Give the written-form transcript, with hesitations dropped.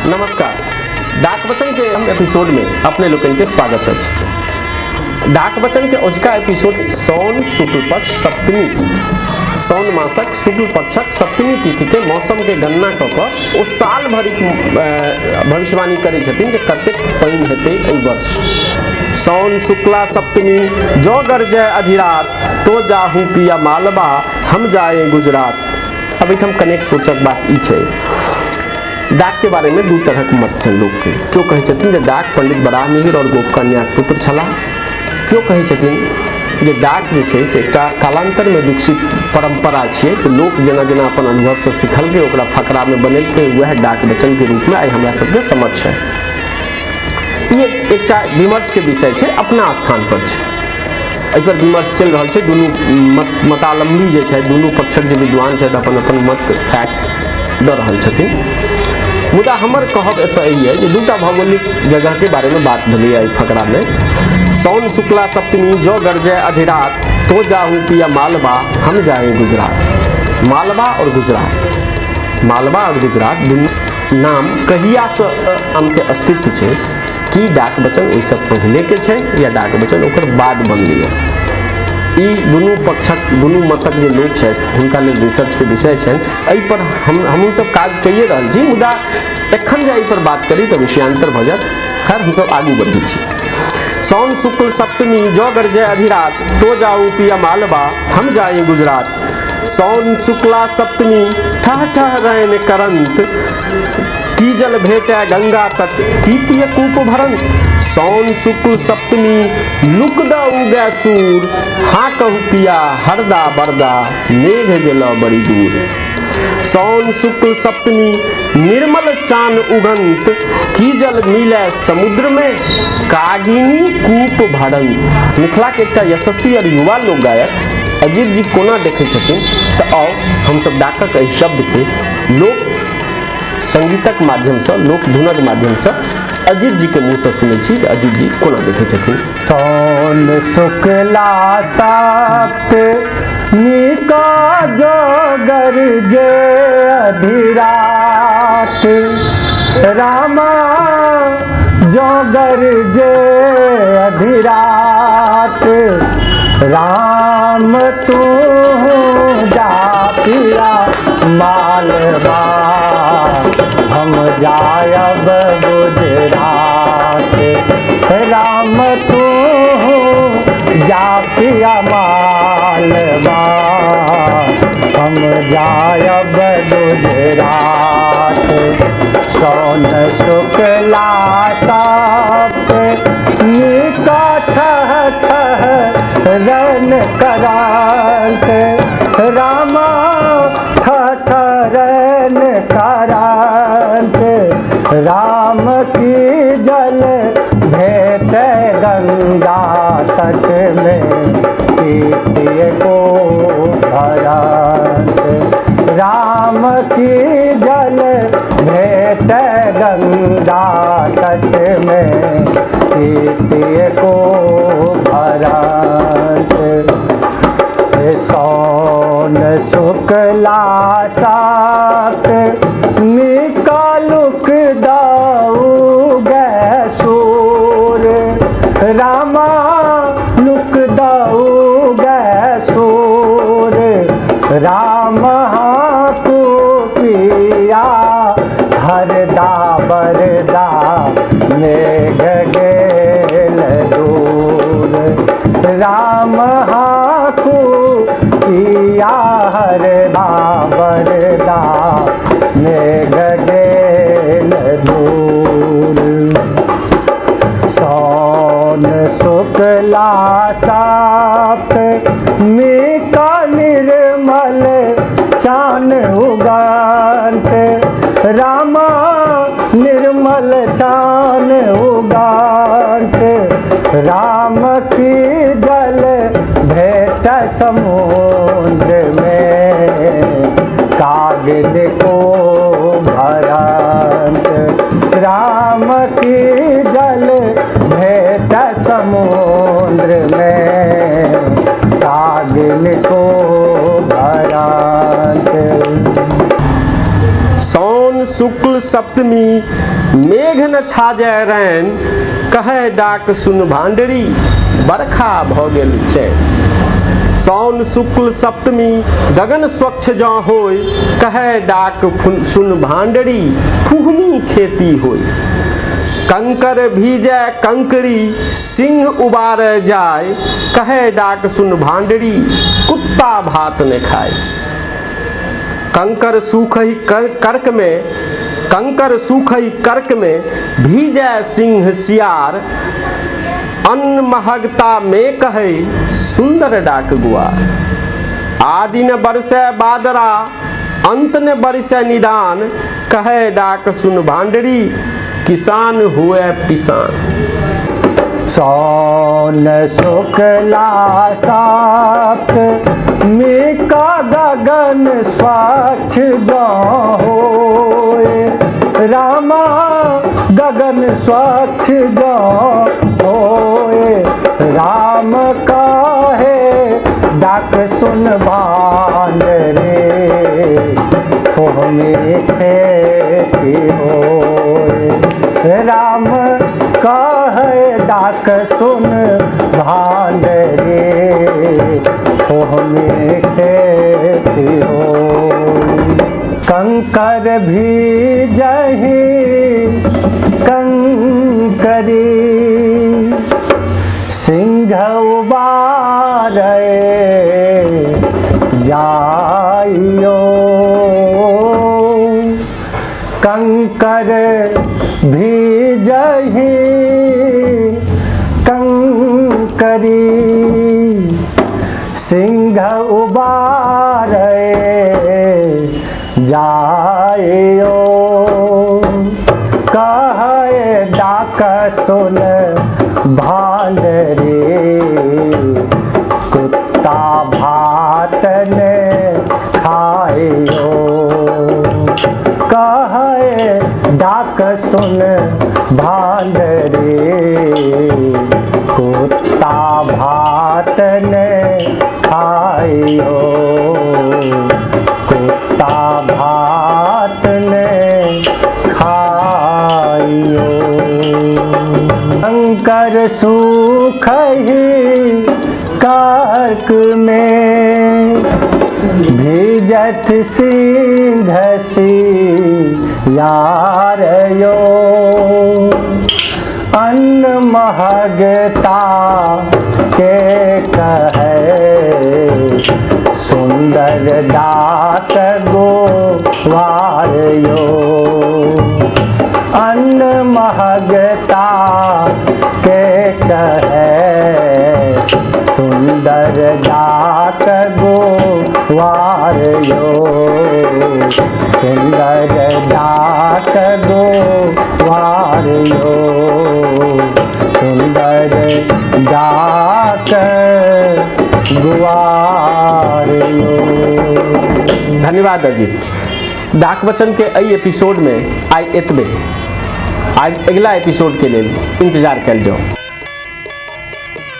नमस्कार। डाक वचन के हम एपिसोड में अपने लोगन के स्वागत है। डाक वचन के ओजका एपिसोड सौन शुक्ल पक्ष सप्तमी तिथि, सौन मासक शुक्ल पक्षक सप्तमी तिथि के मौसम के गणना क के ओ साल भरिक भविष्यवाणी करै छथिन जे कतेक पानि हेतै एहि वर्ष। सौन शुक्ला सप्तमी जो गरजय अधिरात, तो जाहू पिया मालवा हम जाए गुजरात। अब एहिठाम कनेक सोचक बात ई छै, डाक के बारे में दू तरह के मत छै लोग के। क्यों कहे छथिन जे डाक पंडित बराह मिहिर और गोप कन्या के पुत्र छलाह। क्यों कहे छथिन जे डाक जे छै से एकटा कालांतर में विकसित परंपरा छै कि लोग जेना जेना अपन अनुभव से सिखलकै ओकरा फकरा में बनेलकै, वह डाक वचन के रूप में आई हमरा सबके समक्ष है। ये एकटा विमर्श के विषय छै, अपना स्थान पर छै, एहि पर विमर्श चल रहा है। दुनू मतालंबी जे छै, दुनू पक्षक जे विद्वान छै अपन अपन मत फैक्ट द रहल छथिन। मुदा हमर कहब एतऽ ई है जे दूटा भौगोलिक जगह के बारे में बात भेलै एहि फकरा में। सौन शुक्ला सप्तमी जो गरजय अधिरात, तो जाहू पिया मालवा हम जाए गुजरात। मालवा और गुजरात, मालवा और गुजरात दुनू नाम कहिया से नाम के अस्तित्व छै कि डाक वचन ओहि से पहले के छै या डाक वचन ओकर बाद बनलै। ई दुनू पक्षक दुनू मतक जे लोग छथि हुनका लेल रिसर्च के विषय छनि। एहि पर हमहूँ सब काज कइए रहल छी, मुदा एखन जे एहि पर बात करी तऽ विषयांतर भऽ जायत। खैर हम सब आगू बढ़ै छी। सौन शुक्ल सप्तमी जो गरजय अधिरात, तो जाऊ पिया मालवा हम जाए गुजरात। सौन शुक्ला सप्तमी ठह ठह रैन करंत, की जल भेटै गंगा तट कीतिय कूप भरंत। सौन शुक्ल सप्तमी लुक द उगै सूर, हाँ कहू पिया हरदा बरदा मेघ गेल बड़ी दूर। सौन शुक्ल सप्तमी निर्मल चान उगंत, की जल मिलै समुद्र में कागिनी कूप भरंत। मिथिला के एकटा यशस्वी और युवा लोक गायक अजीत जी कोना देखै छथिन तऽ आओ हम सब डाकक एहि शब्द के लोक संगीतक माध्यम से, लोक धुनक माध्यम से अजीत जी के मुँह से सुनै छी जे अजीत जी कोना देखै छथिन। सौन शुक्ला सप्तमी का जो गरजे अधिरात, रामा जो गरजे अधिरात। राम तू जा पिया मालवा हम जायब गुजरात। राम तू जा पिया मालवा हम जायब गुजरात। सौन शुक्ला सप्तमी का ठह ठह रन करांत, रामा ठह ठह रन करांत। राम की जल भेट गंगा तट में कीतिय को भरंत। राम की जल भेट गंगा तट में कीतिय को भरंत। सौन शुक्ला सप्तमी का लुक दाऊ गै सूर, रामा लुक दाऊ गै सूर। राम को पिया हरदा बरदा मेघ गेल दूर। राम को पिया हरदा बरदा मेघ गेल दूर। सौन शुक्ला सप्तमी का निर्मल चान उगंत, रामा निर्मल चान उगंत। राम की जल भेट समुद्र में कागिन को भरंत। राम की जल भेट समुद्र में कागिन को भरंत। सौन शुक्ल सप्तमी मेघ न छाजय रैन, कहे डाक सुन भांडरी, बरखा भ गेल चैन। साउन शुक्ल सप्तमी गगन स्वच्छ जँ होय, कहे डाक सुन भांडरी, फुहमी खेती होय। कंकर भीजै कंकरी, सिंह उबार जाय, कहे डाक सुन भांडरी, कुत्ता भात न खाए। कंकर सूखई कर्क में, कंकर सूखई कर्क में, भीजै सिंह सियार, अन्न महगता में कहे सुंदर डाक गुआर। आदि न बरसै बादरा, अंत न बरसै निदान, कहे डाक सुन भांडरी, किसान हुए पिसान। सौन शुक्ला सप्तमी का गगन स्वच्छ जँ होए, रामा गगन स्वच्छ जँ होए। राम काहे डाक सुन भांडरे, फुहमी खेती होए। राम काहे डाक सुन भांडरे, फुहमी खेती होए। कंकर भीजहि कंकरी, सिंह उबारै जाइयो। कंकर भीजहि कंकरी, सिंह उबारै जाइयो। कहे डाक सुन भांडरे, कुत्ता भात ने खाइयो। कहे डाक सुन भांडरे, कुत्ता भात ने खाइयो। कुत्ता भात ने खाइयो। कंकर सूखहि कर्क में, भीजत सिंह सियार यो। अन्न महगता के कहे, सुंदर डाक गुआर यो। अन्न महगता के कहे, सुंदर डाक गुआर यो। सुंदर डाक गुआर यो। सुंदर डाक गुआर यो। धन्यवाद अजीत। डाक वचन के एहि एपिसोड में आई एतबे। आज अगला एपिसोड के लिए इंतजार कल जाओ।